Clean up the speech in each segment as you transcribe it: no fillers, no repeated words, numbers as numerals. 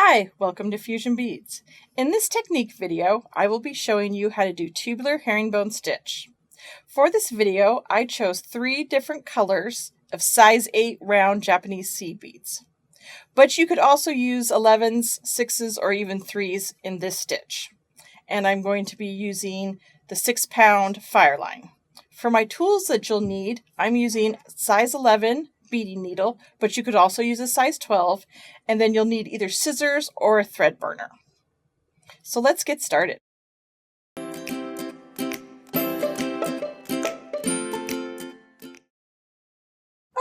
Hi, welcome to Fusion Beads. In this technique video, I will be showing you how to do tubular herringbone stitch. For this video, I chose 3 different colors of size 8 round Japanese seed beads. But you could also use 11s, 6s, or even 3s in this stitch. And I'm going to be using the 6-pound Fireline. For my tools that you'll need, I'm using size 11 beading needle, but you could also use a size 12, and then you'll need either scissors or a thread burner. So let's get started.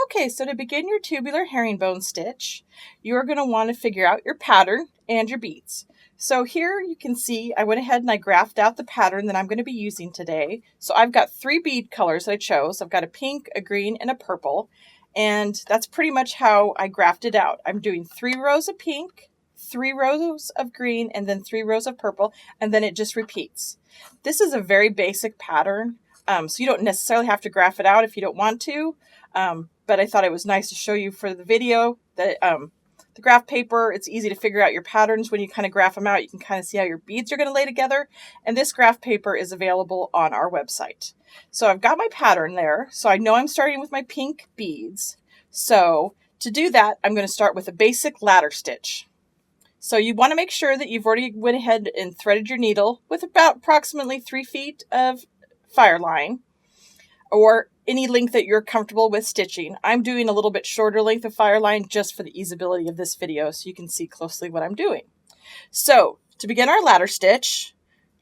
Okay, so to begin your tubular herringbone stitch, you're going to want to figure out your pattern and your beads. So here you can see I went ahead and I graphed out the pattern that I'm going to be using today. So I've got 3 bead colors that I chose. I've got a pink, a green, and a purple. And that's pretty much how I graphed it out. I'm doing 3 rows of pink, 3 rows of green, and then 3 rows of purple, and then it just repeats. This is a very basic pattern, so you don't necessarily have to graph it out if you don't want to, but I thought it was nice to show you for the video that the graph paper, it's easy to figure out your patterns when you kind of graph them out. You can kind of see how your beads are going to lay together, and this graph paper is available on our website. So I've got my pattern there, so I know I'm starting with my pink beads. So to do that, I'm going to start with a basic ladder stitch. So you want to make sure that you've already went ahead and threaded your needle with about approximately 3 feet of Fireline, or any length that you're comfortable with stitching. I'm doing a little bit shorter length of Fireline just for the easeability of this video so you can see closely what I'm doing. So to begin our ladder stitch,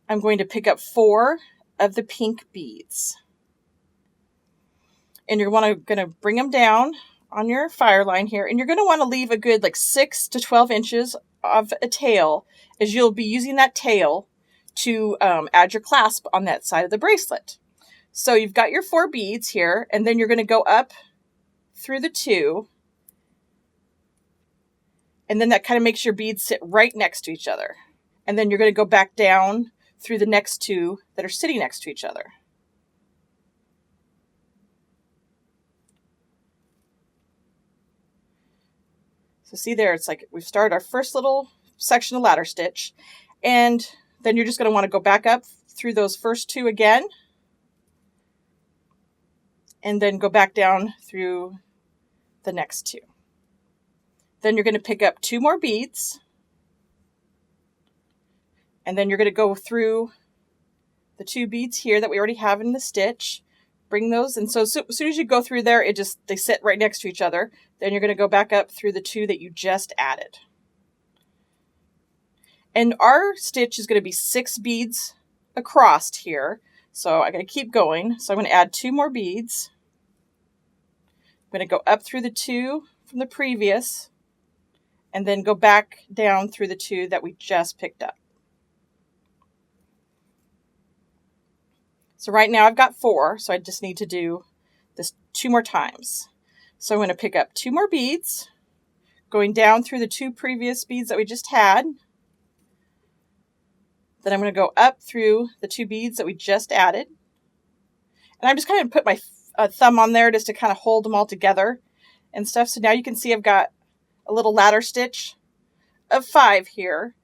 I'm going to pick up 4 of the pink beads. And you're going to bring them down on your Fireline here, and you're going to want to leave a good 6 to 12 inches of a tail, as you'll be using that tail to add your clasp on that side of the bracelet. So you've got your 4 beads here, and then you're going to go up through the 2, and then that kind of makes your beads sit right next to each other. And then you're going to go back down through the next 2 that are sitting next to each other. So see there, it's like we've started our first little section of ladder stitch, and then you're just going to want to go back up through those first 2 again, and then go back down through the next 2. Then you're going to pick up 2 more beads, and then you're going to go through the 2 beads here that we already have in the stitch. Bring those, and so as soon as you go through there, they sit right next to each other. Then you're going to go back up through the 2 that you just added. And our stitch is going to be 6 beads across here. So I'm going to keep going. So I'm going to add 2 more beads. I'm going to go up through the 2 from the previous, and then go back down through the 2 that we just picked up. So right now I've got 4, so I just need to do this 2 more times. So I'm going to pick up 2 more beads, going down through the 2 previous beads that we just had. Then I'm going to go up through the 2 beads that we just added. And I'm just kind of put my thumb on there just to kind of hold them all together and stuff. So now you can see I've got a little ladder stitch of 5 here.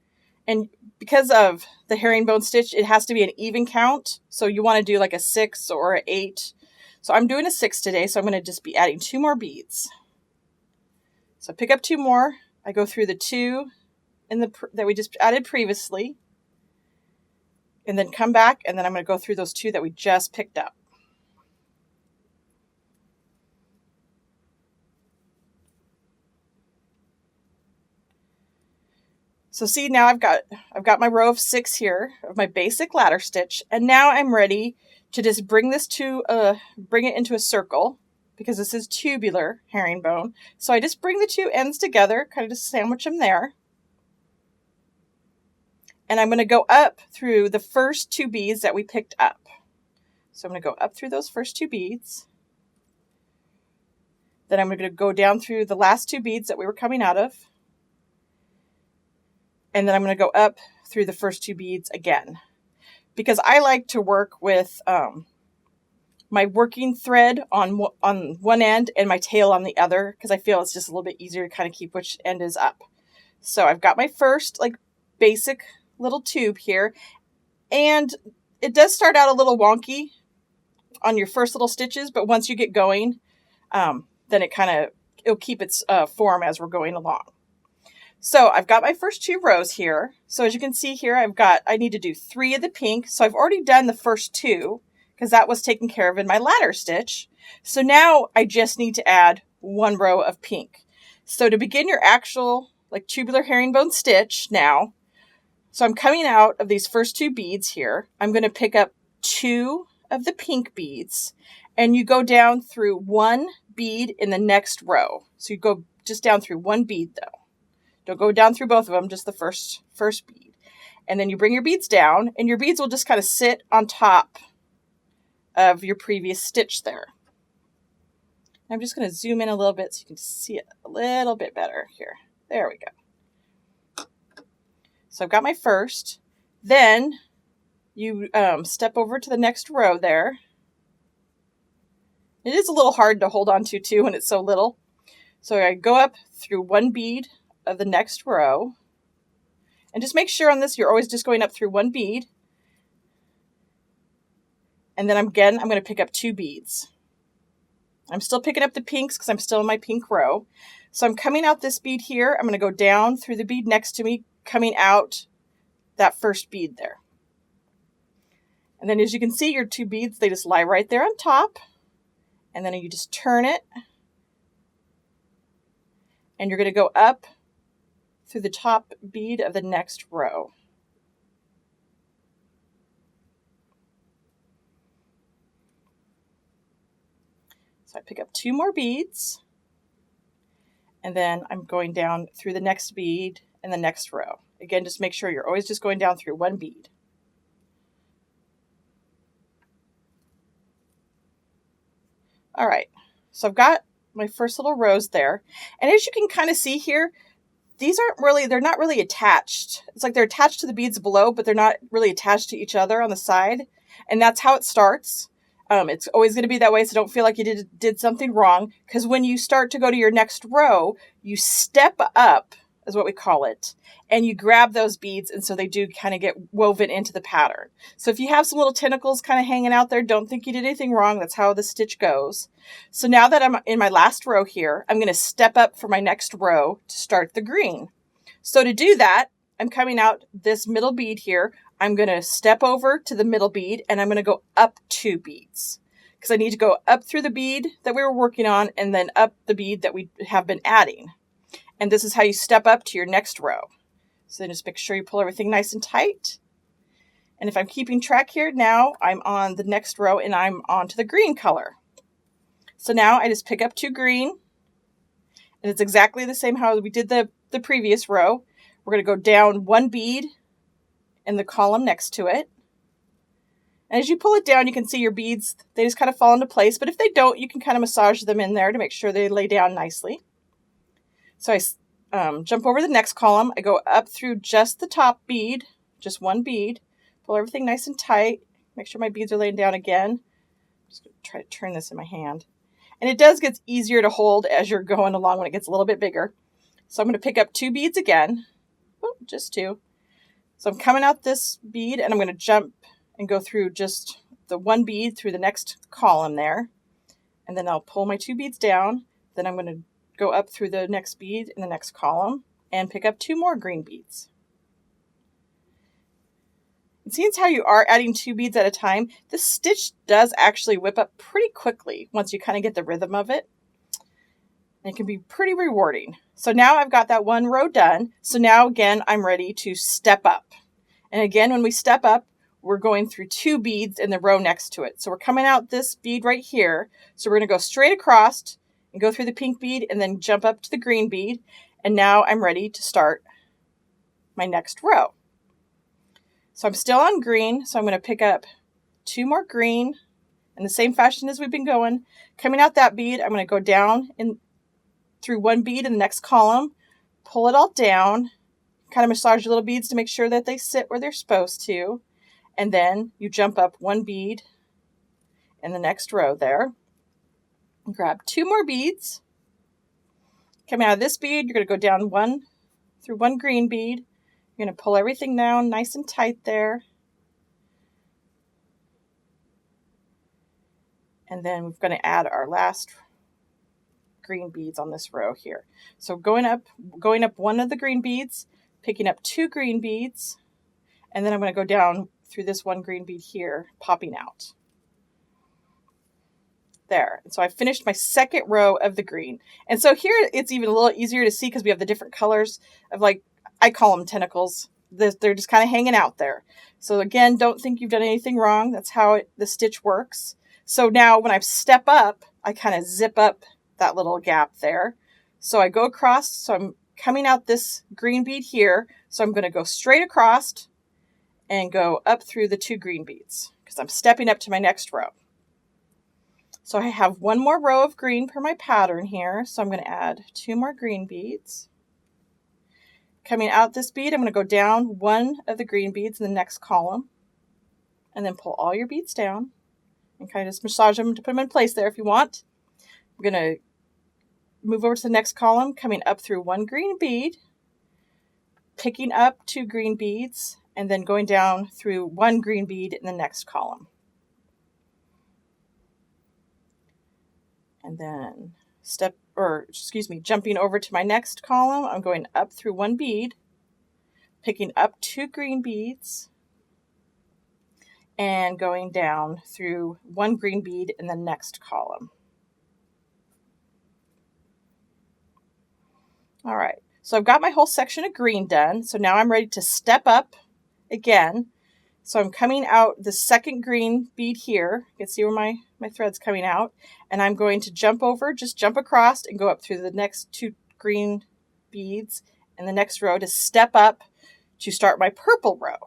And because of the herringbone stitch, it has to be an even count. So you want to do like a 6 or an 8. So I'm doing a 6 today, so I'm going to just be adding 2 more beads. So pick up 2 more. I go through the 2 that we just added previously, and then come back, and then I'm going to go through those 2 that we just picked up. So see, now I've got my row of 6 here of my basic ladder stitch, and now I'm ready to just bring it into a circle, because this is tubular herringbone. So I just bring the 2 ends together, kind of just sandwich them there. And I'm going to go up through the first 2 beads that we picked up. So I'm going to go up through those first 2 beads. Then I'm going to go down through the last 2 beads that we were coming out of. And then I'm going to go up through the first 2 beads again, because I like to work with my working thread on one end and my tail on the other, because I feel it's just a little bit easier to kind of keep which end is up. So I've got my first like basic little tube here, and it does start out a little wonky on your first little stitches, but once you get going, then it'll keep its form as we're going along. So I've got my first 2 rows here. So as you can see here, I need to do 3 of the pink. So I've already done the first 2 because that was taken care of in my ladder stitch. So now I just need to add 1 row of pink. So to begin your actual like tubular herringbone stitch now, so I'm coming out of these first 2 beads here. I'm going to pick up 2 of the pink beads, and you go down through 1 bead in the next row. So you go just down through 1 bead though. Don't go down through both of them, just the first bead. And then you bring your beads down, and your beads will just kind of sit on top of your previous stitch there. I'm just going to zoom in a little bit so you can see it a little bit better here. There we go. So I've got my first. Then you step over to the next row there. It is a little hard to hold on to too when it's so little. So I go up through 1 bead of the next row, and just make sure on this you're always just going up through 1 bead, and then I'm going to pick up 2 beads. I'm still picking up the pinks because I'm still in my pink row. So I'm coming out this bead here. I'm going to go down through the bead next to me, coming out that first bead there. And then as you can see, your 2 beads, they just lie right there on top, and then you just turn it, and you're going to go up through the top bead of the next row. So I pick up 2 more beads, and then I'm going down through the next bead in the next row. Again, just make sure you're always just going down through 1 bead. All right, so I've got my first little rows there, and as you can kind of see here, they're not really attached. It's like they're attached to the beads below, but they're not really attached to each other on the side. And that's how it starts. It's always going to be that way, so don't feel like you did something wrong. Because when you start to go to your next row, you step up, is what we call it, and you grab those beads, and so they do kind of get woven into the pattern. So if you have some little tentacles kind of hanging out there, don't think you did anything wrong. That's how the stitch goes. So now that I'm in my last row here, I'm going to step up for my next row to start the green. So to do that, I'm coming out this middle bead here. I'm going to step over to the middle bead, and I'm going to go up 2 beads because I need to go up through the bead that we were working on and then up the bead that we have been adding. And this is how you step up to your next row. So then just make sure you pull everything nice and tight. And if I'm keeping track here, now I'm on the next row and I'm on to the green color. So now I just pick up 2 green, and it's exactly the same how we did the previous row. We're going to go down 1 bead in the column next to it. And as you pull it down, you can see your beads, they just kind of fall into place. But if they don't, you can kind of massage them in there to make sure they lay down nicely. So I jump over the next column. I go up through just the top bead, just 1 bead, pull everything nice and tight, make sure my beads are laying down again. I'm just going to try to turn this in my hand. And it does get easier to hold as you're going along when it gets a little bit bigger. So I'm going to pick up 2 beads again. Oh, just 2. So I'm coming out this bead, and I'm going to jump and go through just the 1 bead through the next column there. And then I'll pull my 2 beads down. Then I'm going to go up through the next bead in the next column and pick up 2 more green beads. And seeing how you are adding 2 beads at a time, this stitch does actually whip up pretty quickly once you kind of get the rhythm of it. And it can be pretty rewarding. So now I've got that 1 row done. So now again, I'm ready to step up. And again, when we step up, we're going through 2 beads in the row next to it. So we're coming out this bead right here. So we're going to go straight across and go through the pink bead and then jump up to the green bead. And now I'm ready to start my next row. So I'm still on green. So I'm going to pick up 2 more green in the same fashion as we've been going. Coming out that bead, I'm going to go down in through 1 bead in the next column, pull it all down, kind of massage your little beads to make sure that they sit where they're supposed to. And then you jump up 1 bead in the next row there. Grab 2 more beads. Coming out of this bead, you're going to go down 1 through one green bead. You're going to pull everything down nice and tight there. And then we're going to add our last green beads on this row here. So going up one of the green beads, picking up 2 green beads, and then I'm going to go down through this one green bead here, popping out. There. And so I finished my second row of the green. And so here it's even a little easier to see because we have the different colors of, like, I call them tentacles. They're just kind of hanging out there. So again, don't think you've done anything wrong. That's how the stitch works. So now when I step up, I kind of zip up that little gap there. So I go across. So I'm coming out this green bead here. So I'm going to go straight across and go up through the 2 green beads because I'm stepping up to my next row. So I have one more row of green per my pattern here. So I'm going to add 2 more green beads. Coming out this bead, I'm going to go down one of the green beads in the next column and then pull all your beads down and kind of just massage them to put them in place there if you want. I'm going to move over to the next column, coming up through one green bead, picking up 2 green beads, and then going down through one green bead in the next column. And then jumping over to my next column, I'm going up through one bead, picking up 2 green beads, and going down through one green bead in the next column. All right, so I've got my whole section of green done. So now I'm ready to step up again. So I'm coming out the second green bead here. You can see where my thread's coming out. And I'm going to jump across and go up through the next 2 green beads in the next row to step up to start my purple row.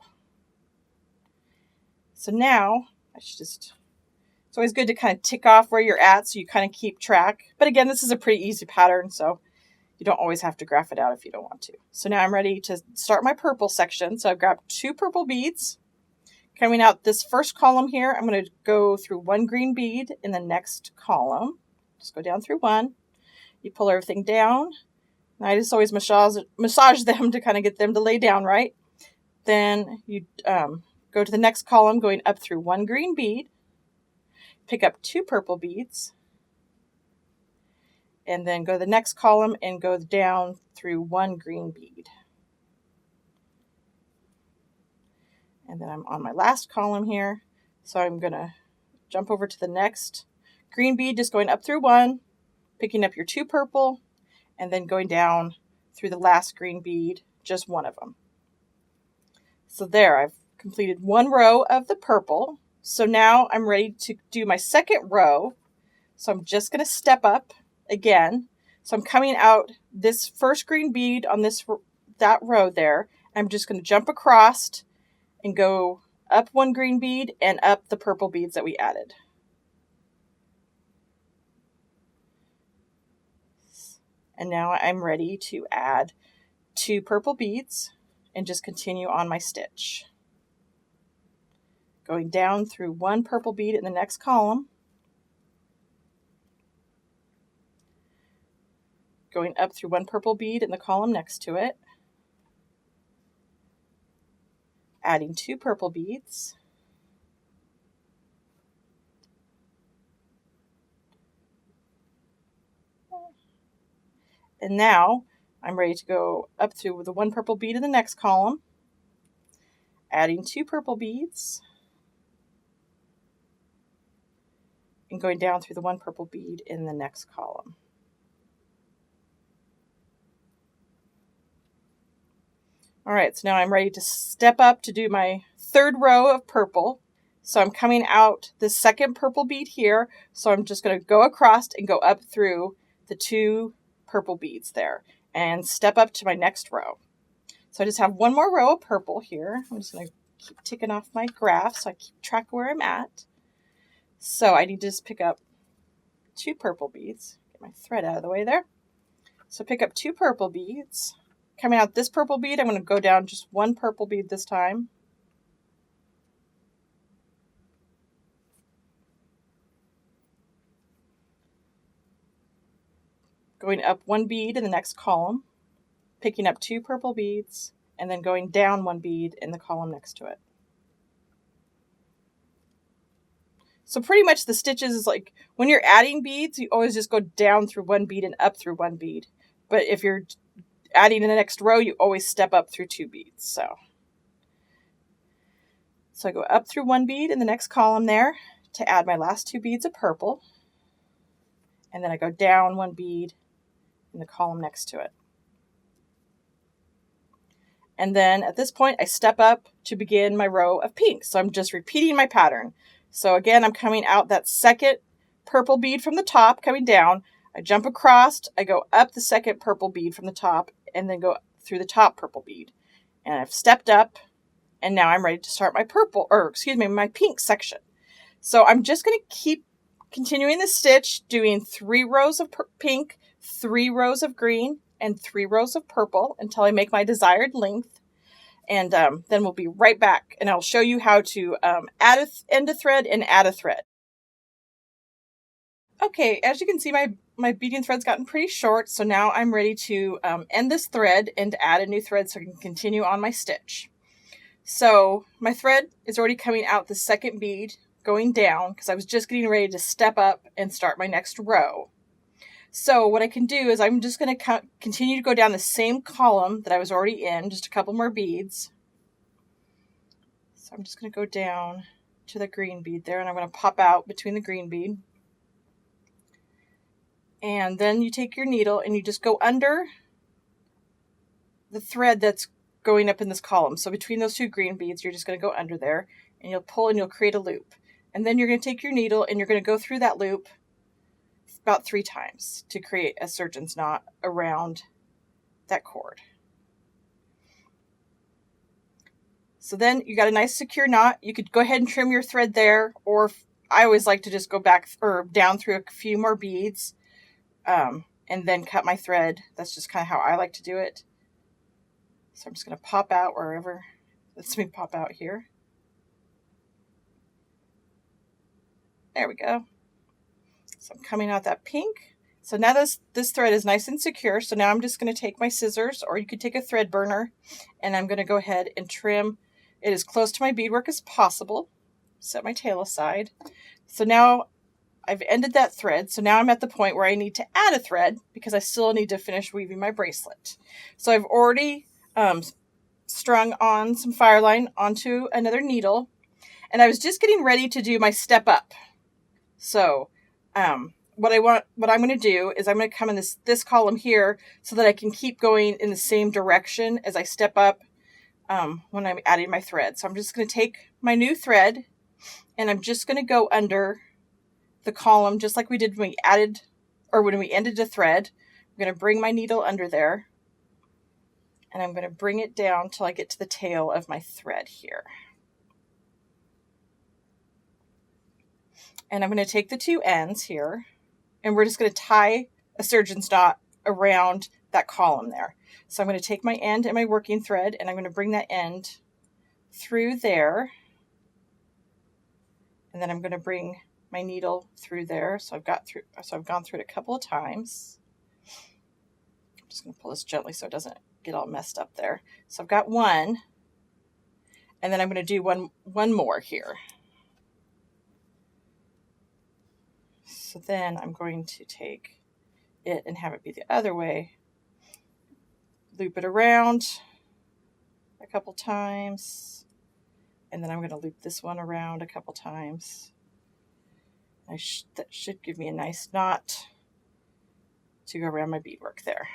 So now, it's always good to kind of tick off where you're at so you kind of keep track. But again, this is a pretty easy pattern, so you don't always have to graph it out if you don't want to. So now I'm ready to start my purple section. So I've grabbed 2 purple beads. Coming out this first column here, I'm going to go through one green bead in the next column. Just go down through one. You pull everything down. And I just always massage them to kind of get them to lay down right. Then you go to the next column, going up through one green bead. Pick up 2 purple beads. And then go to the next column and go down through one green bead. And then I'm on my last column here. So I'm going to jump over to the next green bead, just going up through one, picking up your 2 purple, and then going down through the last green bead, just one of them. So there, I've completed one row of the purple. So now I'm ready to do my second row. So I'm just going to step up again. So I'm coming out this first green bead on that row there. I'm just going to jump across and go up one green bead and up the purple beads that we added. And now I'm ready to add 2 purple beads and just continue on my stitch. Going down through one purple bead in the next column. Going up through one purple bead in the column next to it. Adding 2 purple beads. And now I'm ready to go up through the 1 purple bead in the next column. Adding 2 purple beads. And going down through the 1 purple bead in the next column. All right, so now I'm ready to step up to do my third row of purple. So I'm coming out the second purple bead here. So I'm just going to go across and go up through the 2 purple beads there and step up to my next row. So I just have one more row of purple here. I'm just going to keep ticking off my graph so I keep track of where I'm at. So I need to just pick up 2 purple beads. Get my thread out of the way there. So pick up 2 purple beads. Coming out this purple bead, I'm going to go down just 1 purple bead this time. Going up 1 bead in the next column. picking up 2 purple beads, and then going down 1 bead in the column next to it. So pretty much the stitches is like when you're adding beads, you always just go down through 1 bead and up through 1 bead. But if you're adding in the next row, you always step up through 2 beads. So I go up through 1 bead in the next column there to add my last 2 beads of purple. And then I go down 1 bead in the column next to it. And then at this point, I step up to begin my row of pink. So I'm just repeating my pattern. So again, I'm coming out that second purple bead from the top, coming down. I jump across, I go up the second purple bead from the top, and then go through the top purple bead. And I've stepped up, and now I'm ready to start my my pink section. So I'm just going to keep continuing the stitch, doing 3 rows of pink, 3 rows of green, and 3 rows of purple until I make my desired length. And then we'll be right back, and I'll show you how to end a thread and add a thread. Okay, as you can see, my beading thread's gotten pretty short, so now I'm ready to end this thread and add a new thread so I can continue on my stitch. So my thread is already coming out the second bead going down because I was just getting ready to step up and start my next row. So what I can do is I'm just going to continue to go down the same column that I was already in, just a couple more beads. So I'm just going to go down to the green bead there, and I'm going to pop out between the green bead. And then you take your needle and you just go under the thread that's going up in this column. So between those 2 green beads, you're just going to go under there, and you'll pull and you'll create a loop. And then you're going to take your needle and you're going to go through that loop about 3 times to create a surgeon's knot around that cord. So then you got a nice secure knot. You could go ahead and trim your thread there, or I always like to just go back or down through a few more beads and then cut my thread. That's just kind of how I like to do it. So I'm just going to pop out wherever lets me pop out here. There we go. So I'm coming out that pink. So now this thread is nice and secure. So now I'm just going to take my scissors, or you could take a thread burner, and I'm going to go ahead and trim it as close to my beadwork as possible. Set my tail aside. So now I've ended that thread. So now I'm at the point where I need to add a thread because I still need to finish weaving my bracelet. So I've already strung on some fireline onto another needle, and I was just getting ready to do my step up. So what I'm going to do is I'm going to come in this column here so that I can keep going in the same direction as I step up when I'm adding my thread. So I'm just going to take my new thread, and I'm just going to go under the column just like we did when we ended the thread. I'm going to bring my needle under there, and I'm going to bring it down till I get to the tail of my thread here. And I'm going to take the 2 ends here, and we're just going to tie a surgeon's knot around that column there. So I'm going to take my end and my working thread, and I'm going to bring that end through there. And then I'm going to bring my needle through there. So I've gone through it a couple of times. I'm just going to pull this gently so it doesn't get all messed up there. So I've got 1, and then I'm going to do one more here. So then I'm going to take it and have it be the other way. Loop it around a couple times, and then I'm going to loop this one around a couple times. That should give me a nice knot to go around my beadwork there.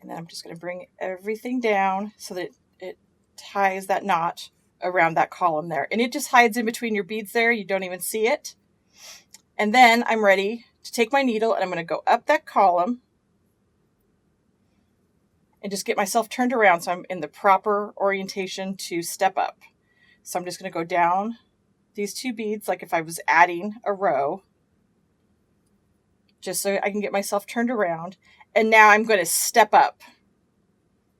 And then I'm just going to bring everything down so that it ties that knot around that column there. And it just hides in between your beads there. You don't even see it. And then I'm ready to take my needle, and I'm going to go up that column and just get myself turned around so I'm in the proper orientation to step up. So I'm just going to go down these 2 beads like if I was adding a row, just so I can get myself turned around. And now I'm going to step up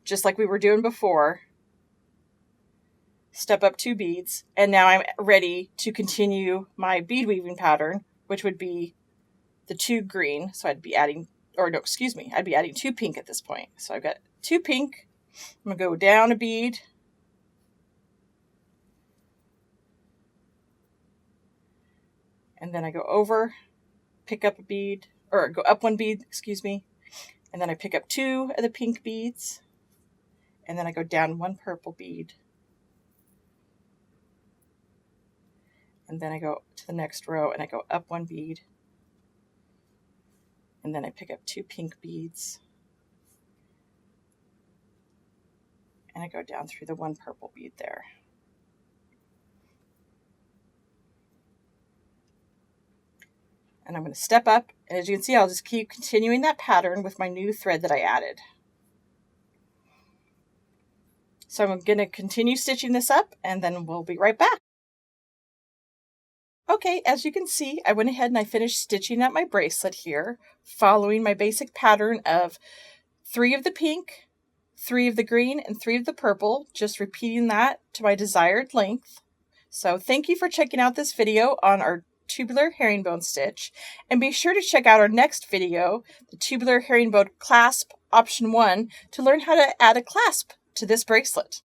just like we were doing before. Step up 2 beads, and now I'm ready to continue my bead weaving pattern, which would be the 2 green. So I'd be adding or no, excuse me, I'd be adding 2 pink at this point. So I've got 2 pink. I'm going to go down a bead. And then I go over, pick up a bead, or go up 1 bead, excuse me. And then I pick up 2 of the pink beads. And then I go down 1 purple bead. And then I go to the next row and I go up 1 bead. And then I pick up 2 pink beads. And I go down through the 1 purple bead there. And I'm going to step up, and as you can see, I'll just keep continuing that pattern with my new thread that I added. So I'm going to continue stitching this up, and then we'll be right back. Okay, as you can see, I went ahead and I finished stitching up my bracelet here, following my basic pattern of 3 of the pink, 3 of the green, and 3 of the purple, just repeating that to my desired length. So thank you for checking out this video on our tubular herringbone stitch, and be sure to check out our next video, the tubular herringbone clasp option 1, to learn how to add a clasp to this bracelet.